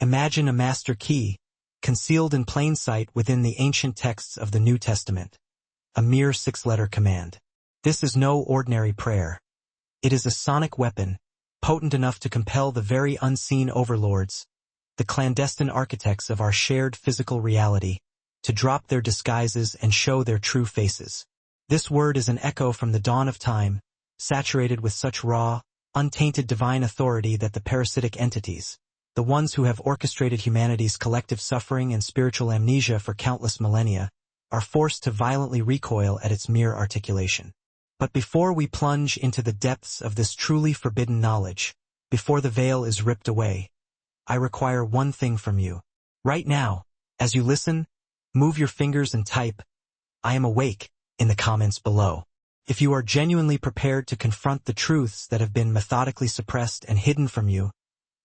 Imagine a master key, concealed in plain sight within the ancient texts of the New Testament. A mere 6-letter command. This is no ordinary prayer. It is a sonic weapon, potent enough to compel the very unseen overlords, the clandestine architects of our shared physical reality, to drop their disguises and show their true faces. This word is an echo from the dawn of time, saturated with such raw, untainted divine authority that the parasitic entities, the ones who have orchestrated humanity's collective suffering and spiritual amnesia for countless millennia, are forced to violently recoil at its mere articulation. But before we plunge into the depths of this truly forbidden knowledge, before the veil is ripped away, I require one thing from you. Right now, as you listen, move your fingers and type, "I am awake," in the comments below. If you are genuinely prepared to confront the truths that have been methodically suppressed and hidden from you,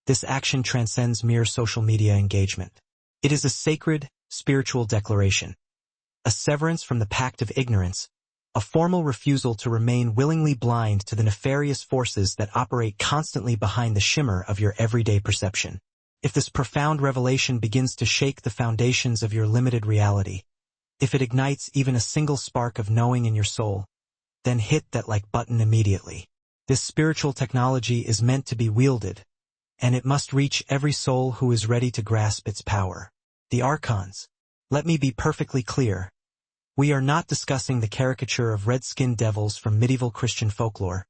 this action transcends mere social media engagement. It is a sacred, spiritual declaration. A severance from the pact of ignorance, a formal refusal to remain willingly blind to the nefarious forces that operate constantly behind the shimmer of your everyday perception. If this profound revelation begins to shake the foundations of your limited reality, if it ignites even a single spark of knowing in your soul, then hit that like button immediately. This spiritual technology is meant to be wielded, and it must reach every soul who is ready to grasp its power. The Archons. Let me be perfectly clear. We are not discussing the caricature of red-skinned devils from medieval Christian folklore,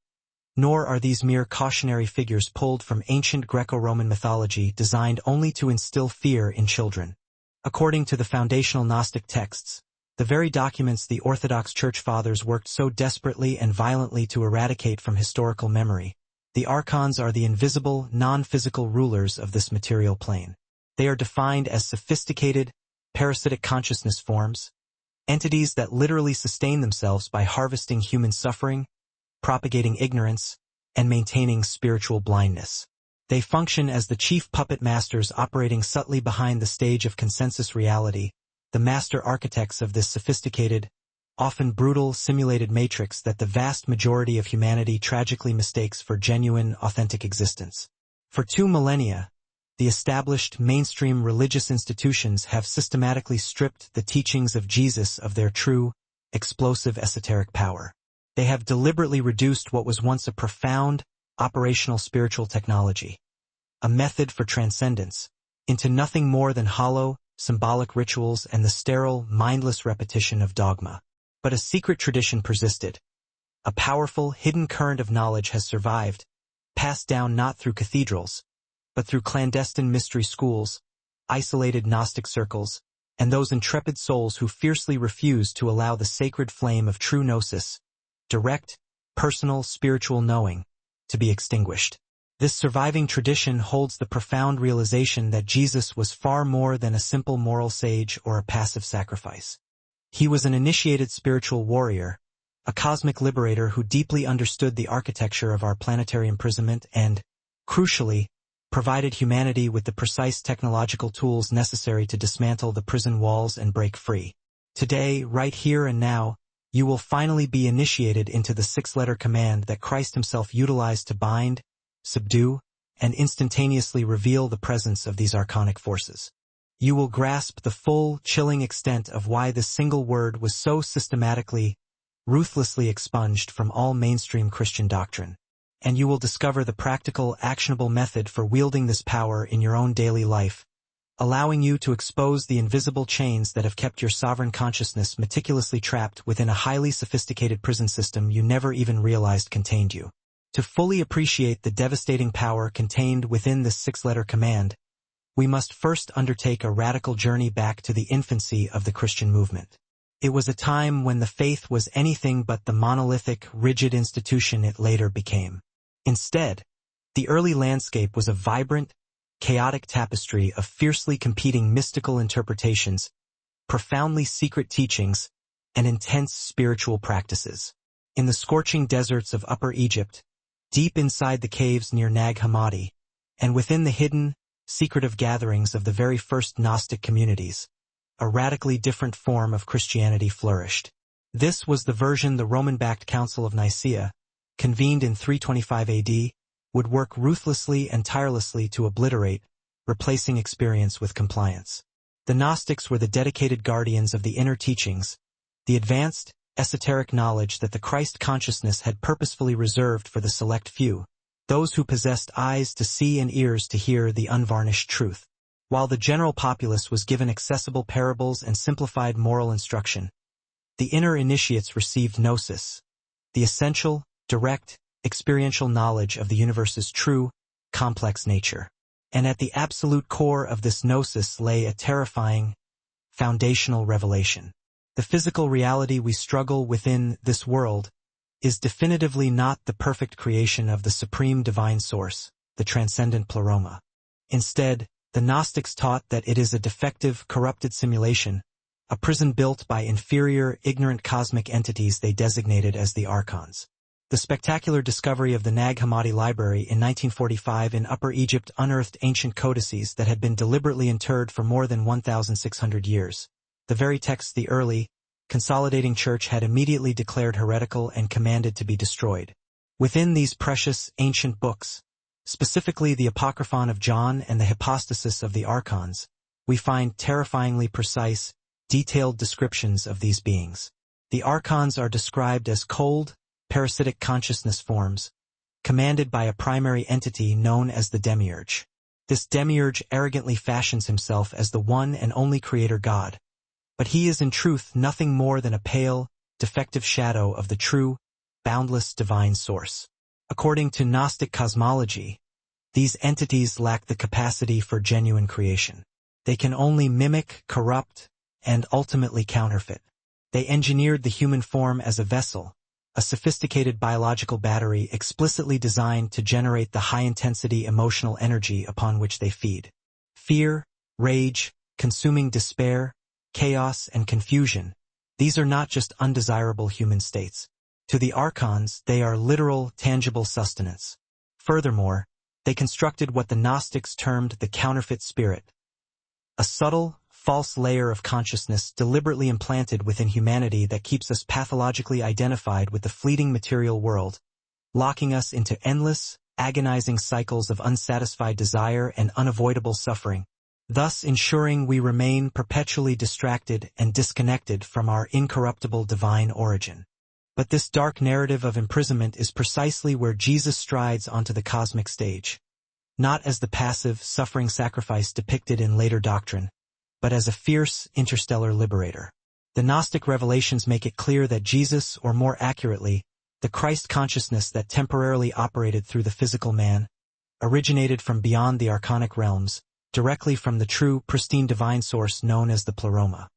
nor are these mere cautionary figures pulled from ancient Greco-Roman mythology designed only to instill fear in children. According to the foundational Gnostic texts, the very documents the Orthodox Church Fathers worked so desperately and violently to eradicate from historical memory, the Archons are the invisible, non-physical rulers of this material plane. They are defined as sophisticated, parasitic consciousness forms, entities that literally sustain themselves by harvesting human suffering, propagating ignorance, and maintaining spiritual blindness. They function as the chief puppet masters operating subtly behind the stage of consensus reality, the master architects of this sophisticated, often brutal, simulated matrix that the vast majority of humanity tragically mistakes for genuine, authentic existence. For 2 millennia, the established mainstream religious institutions have systematically stripped the teachings of Jesus of their true, explosive esoteric power. They have deliberately reduced what was once a profound, operational spiritual technology, a method for transcendence, into nothing more than hollow, symbolic rituals and the sterile, mindless repetition of dogma. But a secret tradition persisted. A powerful, hidden current of knowledge has survived, passed down not through cathedrals, but through clandestine mystery schools, isolated Gnostic circles, and those intrepid souls who fiercely refuse to allow the sacred flame of true gnosis, direct, personal, spiritual knowing, to be extinguished. This surviving tradition holds the profound realization that Jesus was far more than a simple moral sage or a passive sacrifice. He was an initiated spiritual warrior, a cosmic liberator who deeply understood the architecture of our planetary imprisonment and, crucially, provided humanity with the precise technological tools necessary to dismantle the prison walls and break free. Today, right here and now, you will finally be initiated into the 6-letter command that Christ himself utilized to bind, subdue, and instantaneously reveal the presence of these archonic forces. You will grasp the full, chilling extent of why this single word was so systematically, ruthlessly expunged from all mainstream Christian doctrine. And you will discover the practical, actionable method for wielding this power in your own daily life, allowing you to expose the invisible chains that have kept your sovereign consciousness meticulously trapped within a highly sophisticated prison system you never even realized contained you. To fully appreciate the devastating power contained within this 6-letter command, we must first undertake a radical journey back to the infancy of the Christian movement. It was a time when the faith was anything but the monolithic, rigid institution it later became. Instead, the early landscape was a vibrant, chaotic tapestry of fiercely competing mystical interpretations, profoundly secret teachings, and intense spiritual practices. In the scorching deserts of Upper Egypt, deep inside the caves near Nag Hammadi, and within the hidden, secretive gatherings of the very first Gnostic communities, a radically different form of Christianity flourished. This was the version the Roman-backed Council of Nicaea, convened in 325 AD, would work ruthlessly and tirelessly to obliterate, replacing experience with compliance. The Gnostics were the dedicated guardians of the inner teachings, the advanced, esoteric knowledge that the Christ consciousness had purposefully reserved for the select few, those who possessed eyes to see and ears to hear the unvarnished truth. While the general populace was given accessible parables and simplified moral instruction, the inner initiates received gnosis, the essential, direct, experiential knowledge of the universe's true, complex nature. And at the absolute core of this gnosis lay a terrifying, foundational revelation. The physical reality we struggle within this world is definitively not the perfect creation of the supreme divine source, the transcendent pleroma. Instead, the Gnostics taught that it is a defective, corrupted simulation, a prison built by inferior, ignorant cosmic entities they designated as the Archons. The spectacular discovery of the Nag Hammadi Library in 1945 in Upper Egypt unearthed ancient codices that had been deliberately interred for more than 1,600 years. The very texts the early, consolidating church had immediately declared heretical and commanded to be destroyed. Within these precious, ancient books, specifically the Apocryphon of John and the Hypostasis of the Archons, we find terrifyingly precise, detailed descriptions of these beings. The Archons are described as cold, parasitic consciousness forms, commanded by a primary entity known as the Demiurge. This Demiurge arrogantly fashions himself as the one and only creator God, but he is in truth nothing more than a pale, defective shadow of the true, boundless divine source. According to Gnostic cosmology, these entities lack the capacity for genuine creation. They can only mimic, corrupt, and ultimately counterfeit. They engineered the human form as a vessel, a sophisticated biological battery explicitly designed to generate the high-intensity emotional energy upon which they feed. Fear, rage, consuming despair, chaos, and confusion, these are not just undesirable human states. To the Archons, they are literal, tangible sustenance. Furthermore, they constructed what the Gnostics termed the counterfeit spirit, a subtle, false layer of consciousness deliberately implanted within humanity that keeps us pathologically identified with the fleeting material world, locking us into endless, agonizing cycles of unsatisfied desire and unavoidable suffering, thus ensuring we remain perpetually distracted and disconnected from our incorruptible divine origin. But this dark narrative of imprisonment is precisely where Jesus strides onto the cosmic stage, not as the passive, suffering sacrifice depicted in later doctrine, but as a fierce, interstellar liberator. The Gnostic revelations make it clear that Jesus, or more accurately, the Christ consciousness that temporarily operated through the physical man, originated from beyond the archonic realms, directly from the true, pristine divine source known as the Pleroma.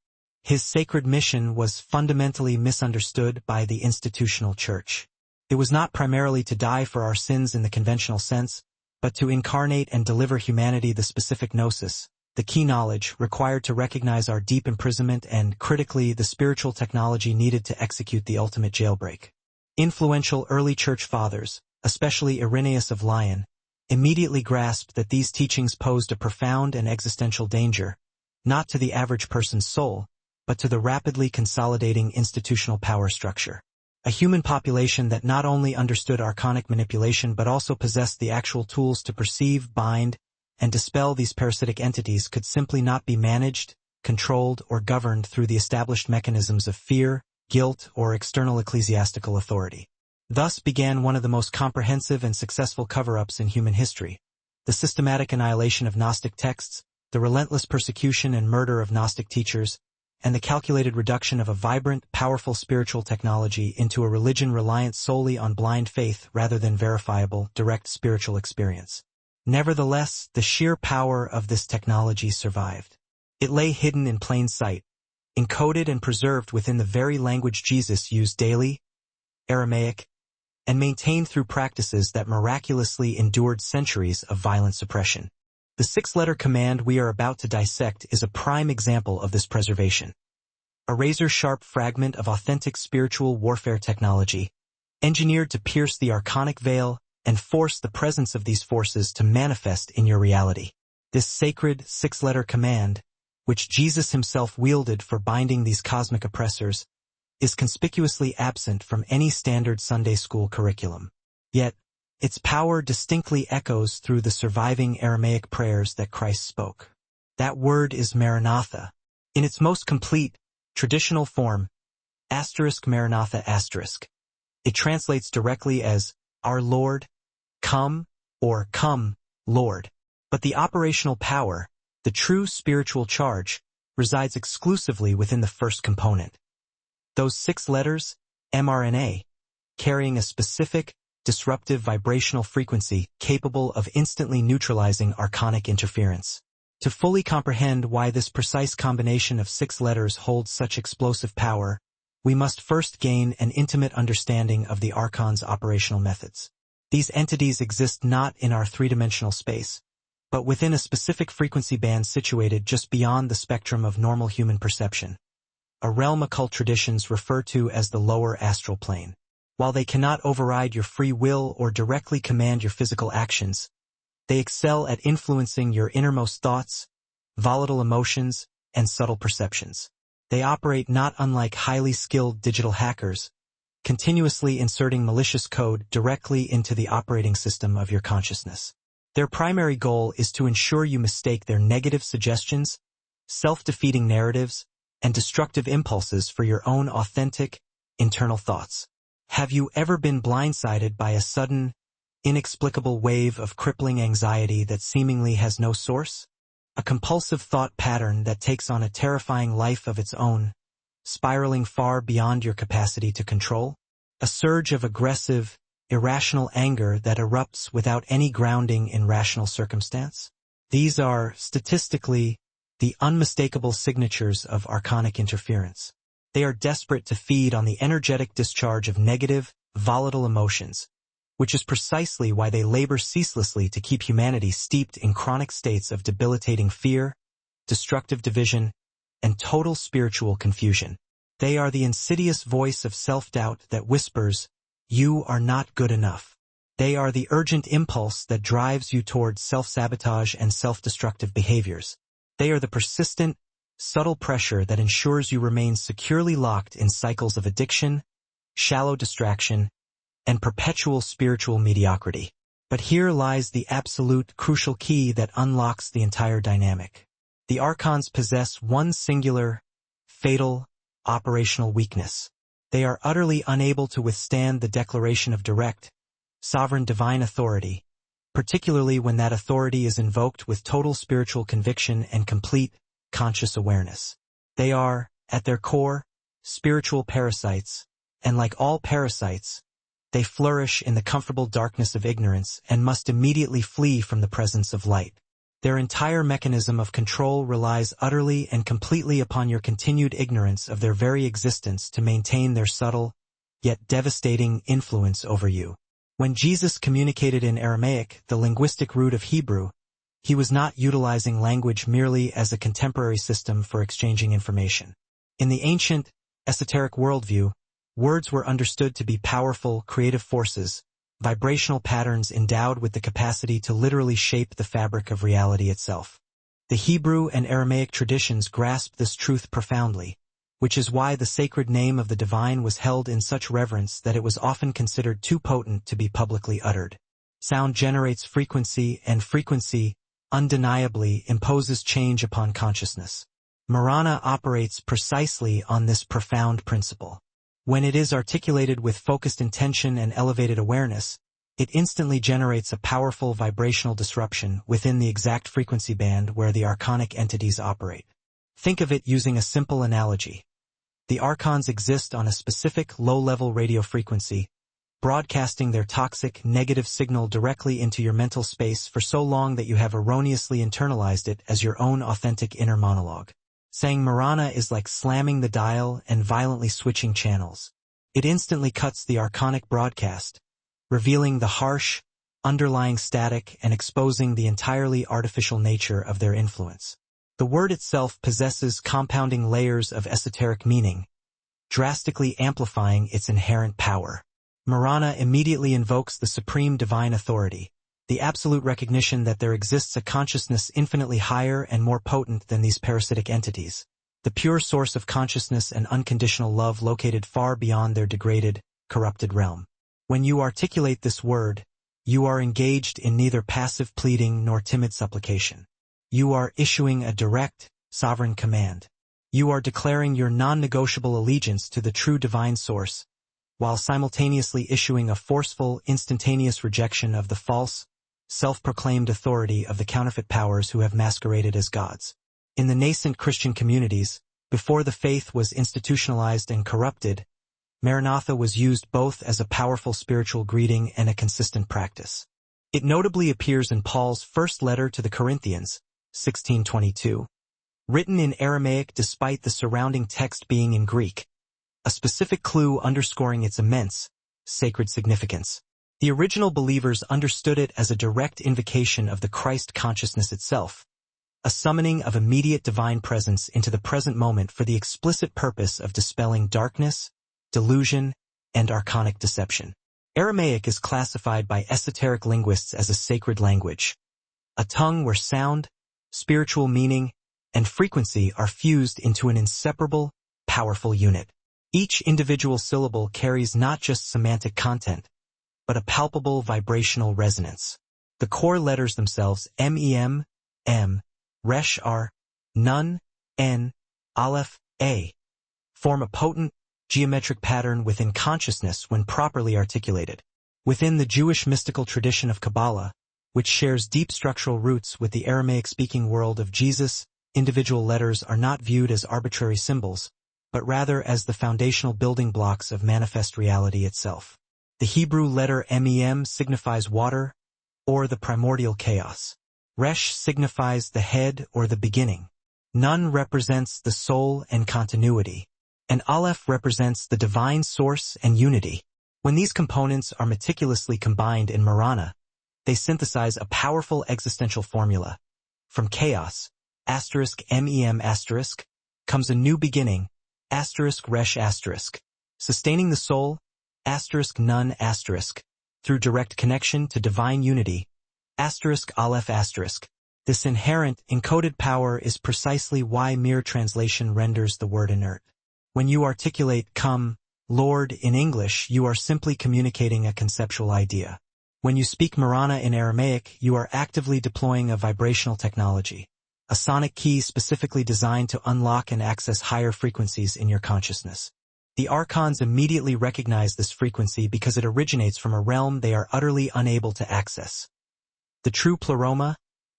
His sacred mission was fundamentally misunderstood by the institutional church. It was not primarily to die for our sins in the conventional sense, but to incarnate and deliver humanity the specific gnosis, the key knowledge required to recognize our deep imprisonment and, critically, the spiritual technology needed to execute the ultimate jailbreak. Influential early church fathers, especially Irenaeus of Lyon, immediately grasped that these teachings posed a profound and existential danger, not to the average person's soul, but to the rapidly consolidating institutional power structure. A human population that not only understood archonic manipulation but also possessed the actual tools to perceive, bind, and dispel these parasitic entities could simply not be managed, controlled, or governed through the established mechanisms of fear, guilt, or external ecclesiastical authority. Thus began one of the most comprehensive and successful cover-ups in human history: the systematic annihilation of Gnostic texts, the relentless persecution and murder of Gnostic teachers, and the calculated reduction of a vibrant, powerful spiritual technology into a religion reliant solely on blind faith rather than verifiable, direct spiritual experience. Nevertheless, the sheer power of this technology survived. It lay hidden in plain sight, encoded and preserved within the very language Jesus used daily, Aramaic, and maintained through practices that miraculously endured centuries of violent suppression. The six-letter command we are about to dissect is a prime example of this preservation. A razor-sharp fragment of authentic spiritual warfare technology, engineered to pierce the archonic veil and force the presence of these forces to manifest in your reality. This sacred six-letter command, which Jesus himself wielded for binding these cosmic oppressors, is conspicuously absent from any standard Sunday school curriculum. Yet, Its power distinctly echoes through the surviving Aramaic prayers that Christ spoke. That word is Maranatha. In its most complete, traditional form, Maranatha *. It translates directly as, Our Lord, come, or Come, Lord. But the operational power, the true spiritual charge, resides exclusively within the first component. Those 6 letters, mRNA, carrying a specific, disruptive vibrational frequency capable of instantly neutralizing archonic interference. To fully comprehend why this precise combination of 6 letters holds such explosive power, we must first gain an intimate understanding of the Archons' operational methods. These entities exist not in our three-dimensional space, but within a specific frequency band situated just beyond the spectrum of normal human perception, a realm occult traditions refer to as the lower astral plane. While they cannot override your free will or directly command your physical actions, they excel at influencing your innermost thoughts, volatile emotions, and subtle perceptions. They operate not unlike highly skilled digital hackers, continuously inserting malicious code directly into the operating system of your consciousness. Their primary goal is to ensure you mistake their negative suggestions, self-defeating narratives, and destructive impulses for your own authentic, internal thoughts. Have you ever been blindsided by a sudden, inexplicable wave of crippling anxiety that seemingly has no source? A compulsive thought pattern that takes on a terrifying life of its own, spiraling far beyond your capacity to control? A surge of aggressive, irrational anger that erupts without any grounding in rational circumstance? These are, statistically, the unmistakable signatures of archonic interference. They are desperate to feed on the energetic discharge of negative, volatile emotions, which is precisely why they labor ceaselessly to keep humanity steeped in chronic states of debilitating fear, destructive division, and total spiritual confusion. They are the insidious voice of self-doubt that whispers, "You are not good enough." They are the urgent impulse that drives you towards self-sabotage and self-destructive behaviors. They are the persistent, subtle pressure that ensures you remain securely locked in cycles of addiction, shallow distraction, and perpetual spiritual mediocrity. But here lies the absolute crucial key that unlocks the entire dynamic. The Archons possess one singular, fatal, operational weakness. They are utterly unable to withstand the declaration of direct, sovereign divine authority, particularly when that authority is invoked with total spiritual conviction and complete, conscious awareness. They are, at their core, spiritual parasites, and like all parasites, they flourish in the comfortable darkness of ignorance and must immediately flee from the presence of light. Their entire mechanism of control relies utterly and completely upon your continued ignorance of their very existence to maintain their subtle, yet devastating influence over you. When Jesus communicated in Aramaic, the linguistic root of Hebrew, he was not utilizing language merely as a contemporary system for exchanging information. In the ancient, esoteric worldview, words were understood to be powerful, creative forces, vibrational patterns endowed with the capacity to literally shape the fabric of reality itself. The Hebrew and Aramaic traditions grasped this truth profoundly, which is why the sacred name of the divine was held in such reverence that it was often considered too potent to be publicly uttered. Sound generates frequency, and frequency, undeniably, imposes change upon consciousness. Marana operates precisely on this profound principle. When it is articulated with focused intention and elevated awareness, it instantly generates a powerful vibrational disruption within the exact frequency band where the archonic entities operate. Think of it using a simple analogy. The Archons exist on a specific low-level radio frequency, broadcasting their toxic, negative signal directly into your mental space for so long that you have erroneously internalized it as your own authentic inner monologue. Saying Marana is like slamming the dial and violently switching channels. It instantly cuts the archonic broadcast, revealing the harsh, underlying static and exposing the entirely artificial nature of their influence. The word itself possesses compounding layers of esoteric meaning, drastically amplifying its inherent power. Marana immediately invokes the supreme divine authority, the absolute recognition that there exists a consciousness infinitely higher and more potent than these parasitic entities, the pure source of consciousness and unconditional love located far beyond their degraded, corrupted realm. When you articulate this word, You are engaged in neither passive pleading nor timid supplication. You are issuing a direct, sovereign command. You are declaring your non-negotiable allegiance to the true divine source, while simultaneously issuing a forceful, instantaneous rejection of the false, self-proclaimed authority of the counterfeit powers who have masqueraded as gods. In the nascent Christian communities, before the faith was institutionalized and corrupted, Maranatha was used both as a powerful spiritual greeting and a consistent practice. It notably appears in Paul's first letter to the Corinthians, 16:22, written in Aramaic despite the surrounding text being in Greek, a specific clue underscoring its immense, sacred significance. The original believers understood it as a direct invocation of the Christ consciousness itself, a summoning of immediate divine presence into the present moment for the explicit purpose of dispelling darkness, delusion, and archonic deception. Aramaic is classified by esoteric linguists as a sacred language, a tongue where sound, spiritual meaning, and frequency are fused into an inseparable, powerful unit. Each individual syllable carries not just semantic content, but a palpable vibrational resonance. The core letters themselves, mem, m, resh r, nun, n, aleph, a, form a potent, geometric pattern within consciousness when properly articulated. Within the Jewish mystical tradition of Kabbalah, which shares deep structural roots with the Aramaic-speaking world of Jesus, individual letters are not viewed as arbitrary symbols, but rather as the foundational building blocks of manifest reality itself. The Hebrew letter mem signifies water, or the primordial chaos. Resh signifies the head or the beginning. Nun represents the soul and continuity, and Aleph represents the divine source and unity. When these components are meticulously combined in Marana, they synthesize a powerful existential formula. From chaos, mem*, comes a new beginning, resh*, sustaining the soul, nun*, through direct connection to divine unity, aleph*. This inherent, encoded power is precisely why mere translation renders the word inert. When you articulate "Come, Lord" in English, you are simply communicating a conceptual idea. When you speak Marana in Aramaic, you are actively deploying a vibrational technology, a sonic key specifically designed to unlock and access higher frequencies in your consciousness. The Archons immediately recognize this frequency because it originates from a realm they are utterly unable to access. The true pleroma,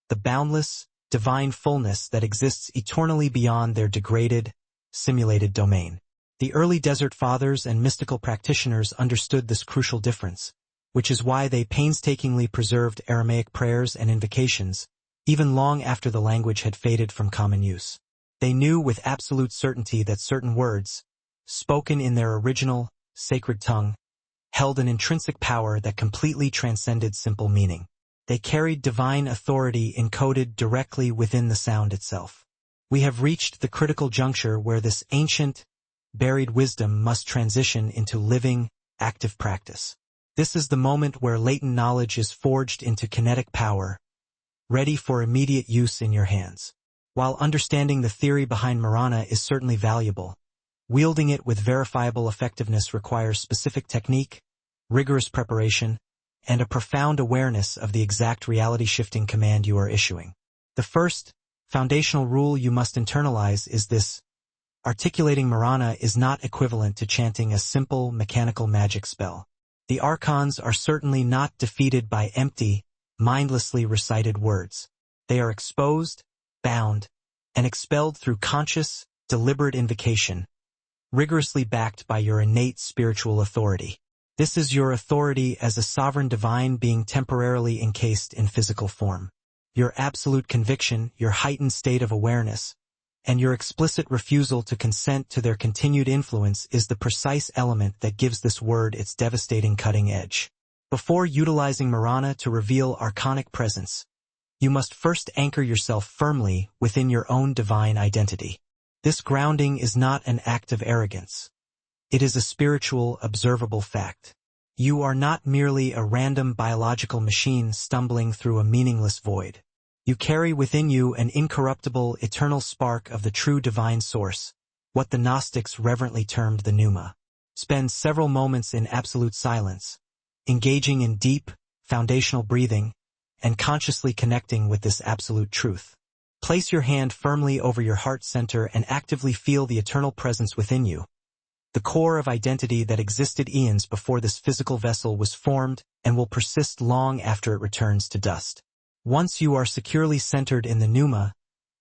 the boundless, divine fullness that exists eternally beyond their degraded, simulated domain. The early Desert Fathers and mystical practitioners understood this crucial difference, which is why they painstakingly preserved Aramaic prayers and invocations, even long after the language had faded from common use. They knew with absolute certainty that certain words, spoken in their original, sacred tongue, held an intrinsic power that completely transcended simple meaning. They carried divine authority encoded directly within the sound itself. We have reached the critical juncture where this ancient, buried wisdom must transition into living, active practice. This is the moment where latent knowledge is forged into kinetic power, ready for immediate use in your hands. While understanding the theory behind Marana is certainly valuable, wielding it with verifiable effectiveness requires specific technique, rigorous preparation, and a profound awareness of the exact reality-shifting command you are issuing. The first, foundational rule you must internalize is this: articulating Marana is not equivalent to chanting a simple, mechanical magic spell. The Archons are certainly not defeated by empty, mindlessly recited words. They are exposed, bound, and expelled through conscious, deliberate invocation, rigorously backed by your innate spiritual authority. This is your authority as a sovereign divine being temporarily encased in physical form. Your absolute conviction, your heightened state of awareness, and your explicit refusal to consent to their continued influence is the precise element that gives this word its devastating cutting edge. Before utilizing Marana to reveal archonic presence, you must first anchor yourself firmly within your own divine identity. This grounding is not an act of arrogance. It is a spiritual, observable fact. You are not merely a random biological machine stumbling through a meaningless void. You carry within you an incorruptible, eternal spark of the true divine source, what the Gnostics reverently termed the pneuma. Spend several moments in absolute silence, engaging in deep, foundational breathing, and consciously connecting with this absolute truth. Place your hand firmly over your heart center and actively feel the eternal presence within you, the core of identity that existed eons before this physical vessel was formed and will persist long after it returns to dust. Once you are securely centered in the pneuma,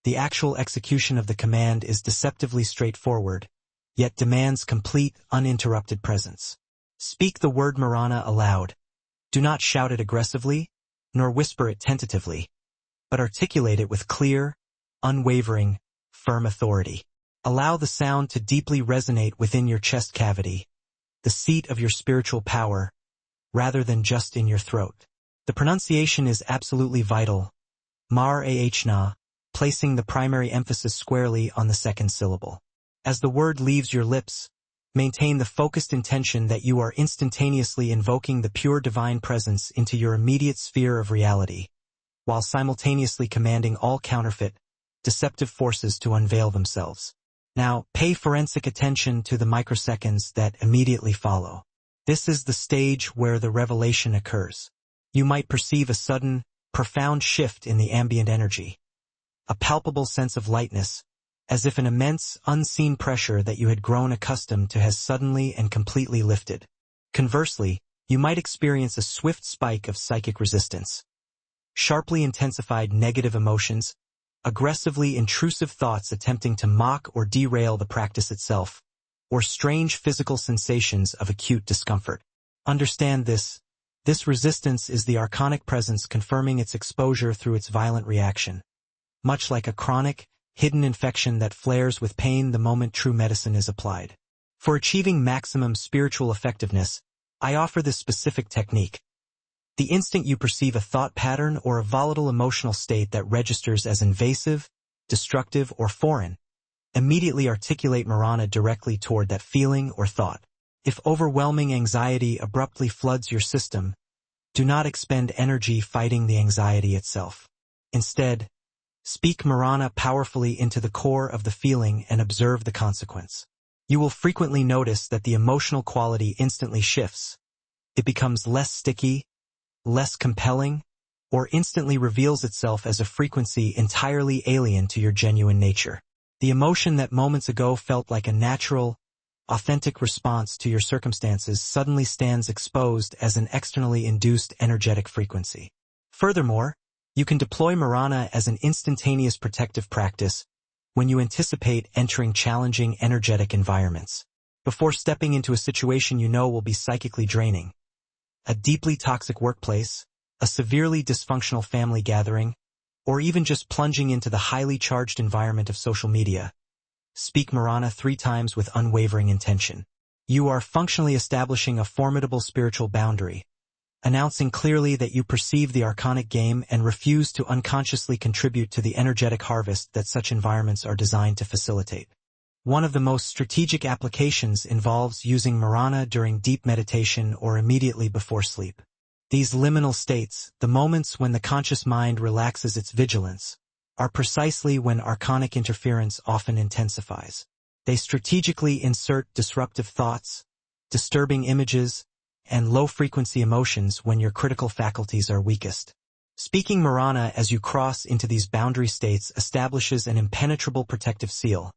the actual execution of the command is deceptively straightforward, yet demands complete, uninterrupted presence. Speak the word Marana aloud. Do not shout it aggressively, nor whisper it tentatively, but articulate it with clear, unwavering, firm authority. Allow the sound to deeply resonate within your chest cavity, the seat of your spiritual power, rather than just in your throat. The pronunciation is absolutely vital, mar-ahna, placing the primary emphasis squarely on the second syllable. As the word leaves your lips, maintain the focused intention that you are instantaneously invoking the pure divine presence into your immediate sphere of reality, while simultaneously commanding all counterfeit, deceptive forces to unveil themselves. Now, pay forensic attention to the microseconds that immediately follow. This is the stage where the revelation occurs. You might perceive a sudden, profound shift in the ambient energy, a palpable sense of lightness, as if an immense, unseen pressure that you had grown accustomed to has suddenly and completely lifted. Conversely, you might experience a swift spike of psychic resistance, sharply intensified negative emotions, aggressively intrusive thoughts attempting to mock or derail the practice itself, or strange physical sensations of acute discomfort. Understand this. This resistance is the archonic presence confirming its exposure through its violent reaction. Much like a chronic, hidden infection that flares with pain the moment true medicine is applied. For achieving maximum spiritual effectiveness, I offer this specific technique. The instant you perceive a thought pattern or a volatile emotional state that registers as invasive, destructive, or foreign, immediately articulate Marana directly toward that feeling or thought. If overwhelming anxiety abruptly floods your system, do not expend energy fighting the anxiety itself. Instead, speak Marana powerfully into the core of the feeling and observe the consequence. You will frequently notice that the emotional quality instantly shifts. It becomes less sticky, less compelling, or instantly reveals itself as a frequency entirely alien to your genuine nature. The emotion that moments ago felt like a natural, authentic response to your circumstances suddenly stands exposed as an externally induced energetic frequency. Furthermore, you can deploy Marana as an instantaneous protective practice when you anticipate entering challenging energetic environments. Before stepping into a situation you know will be psychically draining, a deeply toxic workplace, a severely dysfunctional family gathering, or even just plunging into the highly charged environment of social media, speak Marana 3 times with unwavering intention. You are functionally establishing a formidable spiritual boundary, announcing clearly that you perceive the archonic game and refuse to unconsciously contribute to the energetic harvest that such environments are designed to facilitate. One of the most strategic applications involves using Marana during deep meditation or immediately before sleep. These liminal states, the moments when the conscious mind relaxes its vigilance, are precisely when archonic interference often intensifies. They strategically insert disruptive thoughts, disturbing images, and low-frequency emotions when your critical faculties are weakest. Speaking Marana as you cross into these boundary states establishes an impenetrable protective seal,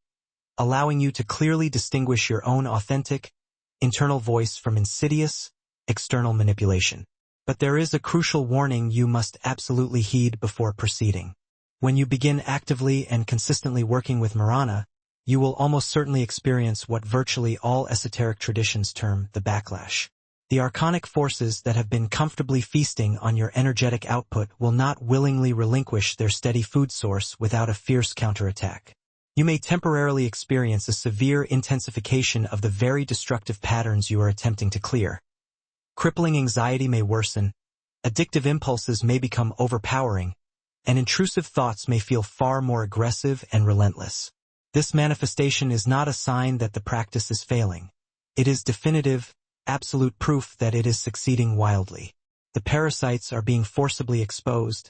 allowing you to clearly distinguish your own authentic, internal voice from insidious, external manipulation. But there is a crucial warning you must absolutely heed before proceeding. When you begin actively and consistently working with Marana, you will almost certainly experience what virtually all esoteric traditions term the backlash. The archonic forces that have been comfortably feasting on your energetic output will not willingly relinquish their steady food source without a fierce counterattack. You may temporarily experience a severe intensification of the very destructive patterns you are attempting to clear. Crippling anxiety may worsen, addictive impulses may become overpowering, and intrusive thoughts may feel far more aggressive and relentless. This manifestation is not a sign that the practice is failing. It is definitive, absolute proof that it is succeeding wildly. The parasites are being forcibly exposed,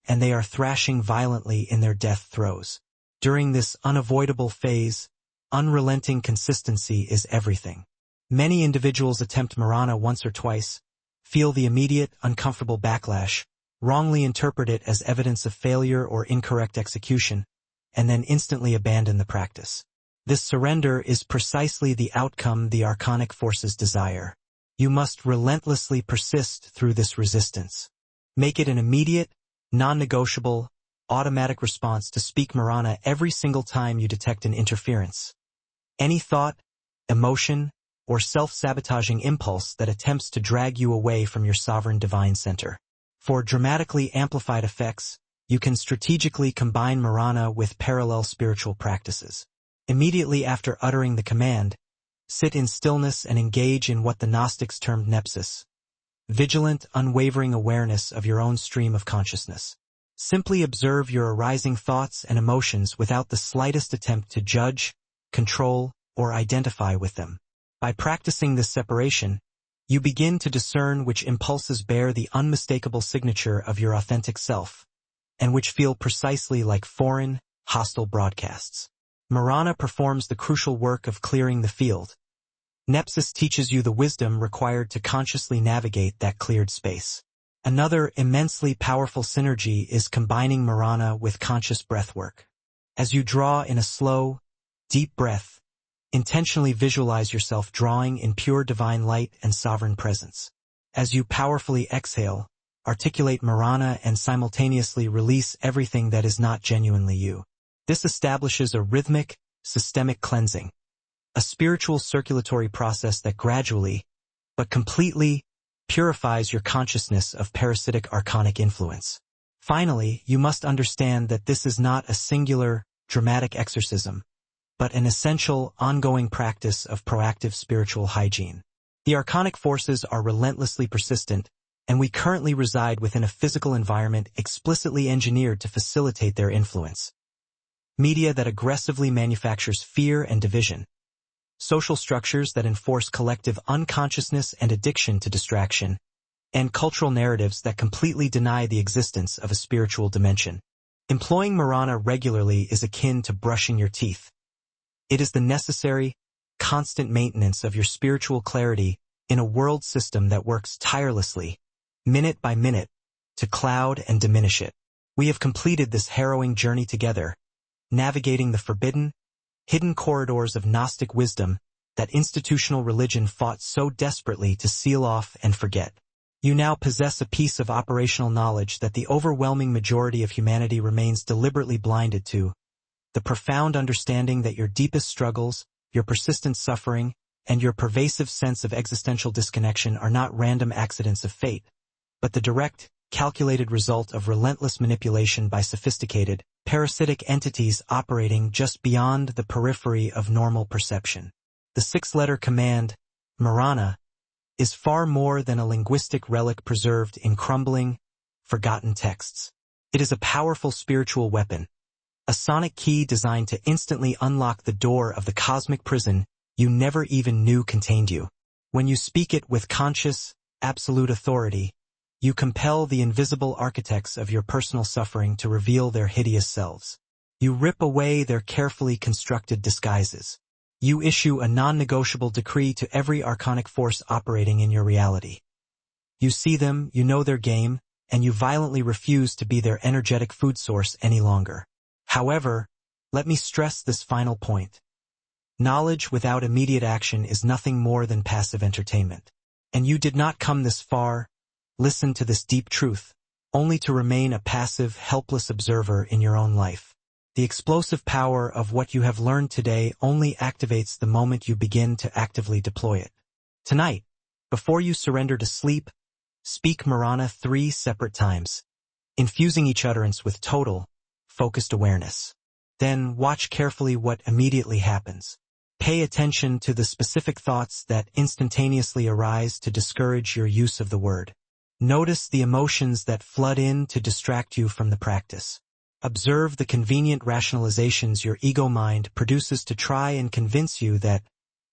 and they are thrashing violently in their death throes. During this unavoidable phase, unrelenting consistency is everything. Many individuals attempt Marana once or twice, feel the immediate, uncomfortable backlash, wrongly interpret it as evidence of failure or incorrect execution, and then instantly abandon the practice. This surrender is precisely the outcome the archonic forces desire. You must relentlessly persist through this resistance. Make it an immediate, non-negotiable, automatic response to speak Marana every single time you detect an interference. Any thought, emotion, or self-sabotaging impulse that attempts to drag you away from your sovereign divine center. For dramatically amplified effects, you can strategically combine Marana with parallel spiritual practices. Immediately after uttering the command, sit in stillness and engage in what the Gnostics termed nepsis, vigilant, unwavering awareness of your own stream of consciousness. Simply observe your arising thoughts and emotions without the slightest attempt to judge, control, or identify with them. By practicing this separation, you begin to discern which impulses bear the unmistakable signature of your authentic self, and which feel precisely like foreign, hostile broadcasts. Marana performs the crucial work of clearing the field. Nepsis teaches you the wisdom required to consciously navigate that cleared space. Another immensely powerful synergy is combining Marana with conscious breathwork. As you draw in a slow, deep breath, intentionally visualize yourself drawing in pure divine light and sovereign presence. As you powerfully exhale, articulate Marana and simultaneously release everything that is not genuinely you. This establishes a rhythmic, systemic cleansing, a spiritual circulatory process that gradually, but completely, purifies your consciousness of parasitic archonic influence. Finally, you must understand that this is not a singular, dramatic exorcism, but an essential, ongoing practice of proactive spiritual hygiene. The archonic forces are relentlessly persistent, and we currently reside within a physical environment explicitly engineered to facilitate their influence. Media that aggressively manufactures fear and division, social structures that enforce collective unconsciousness and addiction to distraction, and cultural narratives that completely deny the existence of a spiritual dimension. Employing Marana regularly is akin to brushing your teeth. It is the necessary, constant maintenance of your spiritual clarity in a world system that works tirelessly, minute by minute, to cloud and diminish it. We have completed this harrowing journey together, navigating the forbidden, hidden corridors of Gnostic wisdom that institutional religion fought so desperately to seal off and forget. You now possess a piece of operational knowledge that the overwhelming majority of humanity remains deliberately blinded to, the profound understanding that your deepest struggles, your persistent suffering, and your pervasive sense of existential disconnection are not random accidents of fate, but the direct, calculated result of relentless manipulation by sophisticated, parasitic entities operating just beyond the periphery of normal perception. The six-letter command, Marana, is far more than a linguistic relic preserved in crumbling, forgotten texts. It is a powerful spiritual weapon, a sonic key designed to instantly unlock the door of the cosmic prison you never even knew contained you. When you speak it with conscious, absolute authority, you compel the invisible architects of your personal suffering to reveal their hideous selves. You rip away their carefully constructed disguises. You issue a non-negotiable decree to every archonic force operating in your reality. You see them, you know their game, and you violently refuse to be their energetic food source any longer. However, let me stress this final point. Knowledge without immediate action is nothing more than passive entertainment. And you did not come this far, listen to this deep truth, only to remain a passive, helpless observer in your own life. The explosive power of what you have learned today only activates the moment you begin to actively deploy it. Tonight, before you surrender to sleep, speak Marana 3 separate times, infusing each utterance with total, focused awareness. Then watch carefully what immediately happens. Pay attention to the specific thoughts that instantaneously arise to discourage your use of the word. Notice the emotions that flood in to distract you from the practice. Observe the convenient rationalizations your ego mind produces to try and convince you that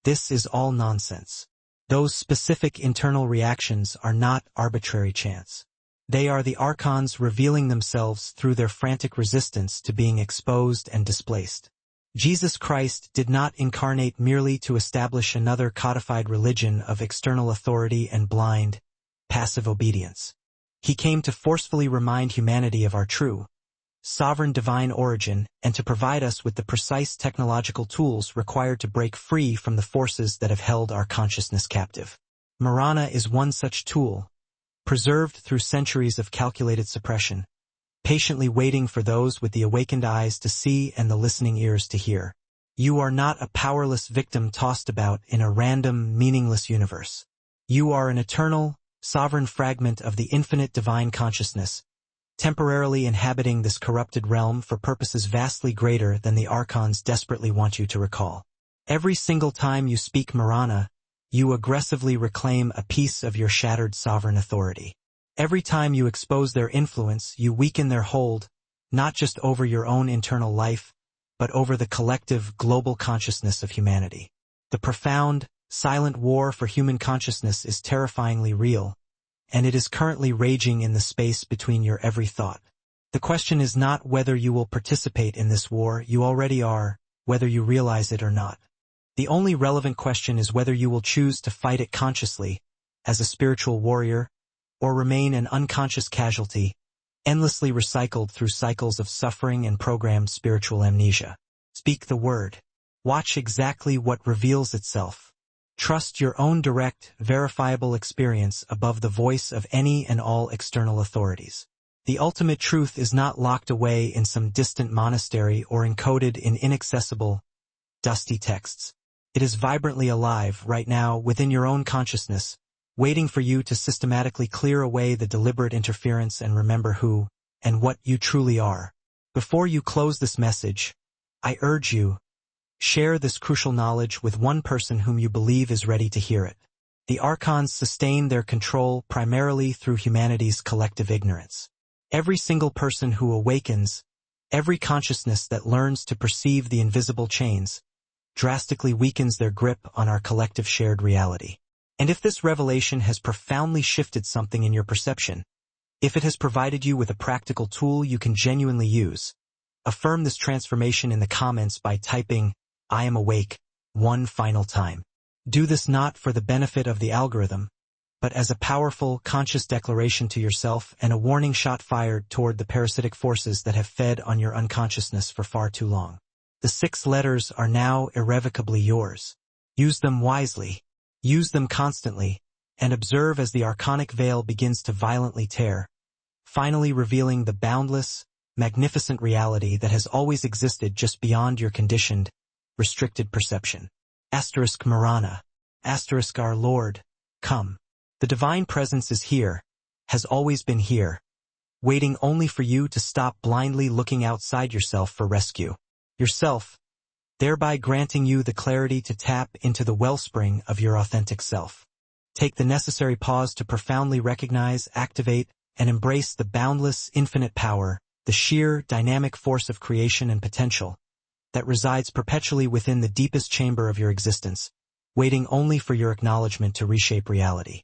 this is all nonsense. Those specific internal reactions are not arbitrary chance. They are the Archons revealing themselves through their frantic resistance to being exposed and displaced. Jesus Christ did not incarnate merely to establish another codified religion of external authority and blind, passive obedience. He came to forcefully remind humanity of our true, sovereign divine origin and to provide us with the precise technological tools required to break free from the forces that have held our consciousness captive. Marana is one such tool, preserved through centuries of calculated suppression, patiently waiting for those with the awakened eyes to see and the listening ears to hear. You are not a powerless victim tossed about in a random, meaningless universe. You are an eternal, sovereign fragment of the infinite divine consciousness, temporarily inhabiting this corrupted realm for purposes vastly greater than the Archons desperately want you to recall. Every single time you speak Marana, you aggressively reclaim a piece of your shattered sovereign authority. Every time you expose their influence, you weaken their hold, not just over your own internal life, but over the collective global consciousness of humanity. The profound, silent war for human consciousness is terrifyingly real, and it is currently raging in the space between your every thought. The question is not whether you will participate in this war, you already are, whether you realize it or not. The only relevant question is whether you will choose to fight it consciously, as a spiritual warrior, or remain an unconscious casualty, endlessly recycled through cycles of suffering and programmed spiritual amnesia. Speak the word. Watch exactly what reveals itself. Trust your own direct, verifiable experience above the voice of any and all external authorities. The ultimate truth is not locked away in some distant monastery or encoded in inaccessible, dusty texts. It is vibrantly alive right now within your own consciousness, waiting for you to systematically clear away the deliberate interference and remember who and what you truly are. Before you close this message, I urge you, share this crucial knowledge with one person whom you believe is ready to hear it. The Archons sustain their control primarily through humanity's collective ignorance. Every single person who awakens, every consciousness that learns to perceive the invisible chains, drastically weakens their grip on our collective shared reality. And if this revelation has profoundly shifted something in your perception, if it has provided you with a practical tool you can genuinely use, affirm this transformation in the comments by typing, "I am awake," one final time. Do this not for the benefit of the algorithm, but as a powerful, conscious declaration to yourself and a warning shot fired toward the parasitic forces that have fed on your unconsciousness for far too long. The 6 letters are now irrevocably yours. Use them wisely. Use them constantly, and observe as the archonic veil begins to violently tear, finally revealing the boundless, magnificent reality that has always existed just beyond your conditioned, restricted perception. * Marana. * Our Lord, come. The divine presence is here, has always been here, waiting only for you to stop blindly looking outside yourself for rescue. Yourself, thereby granting you the clarity to tap into the wellspring of your authentic self. Take the necessary pause to profoundly recognize, activate, and embrace the boundless, infinite power, the sheer, dynamic force of creation and potential, that resides perpetually within the deepest chamber of your existence, waiting only for your acknowledgement to reshape reality.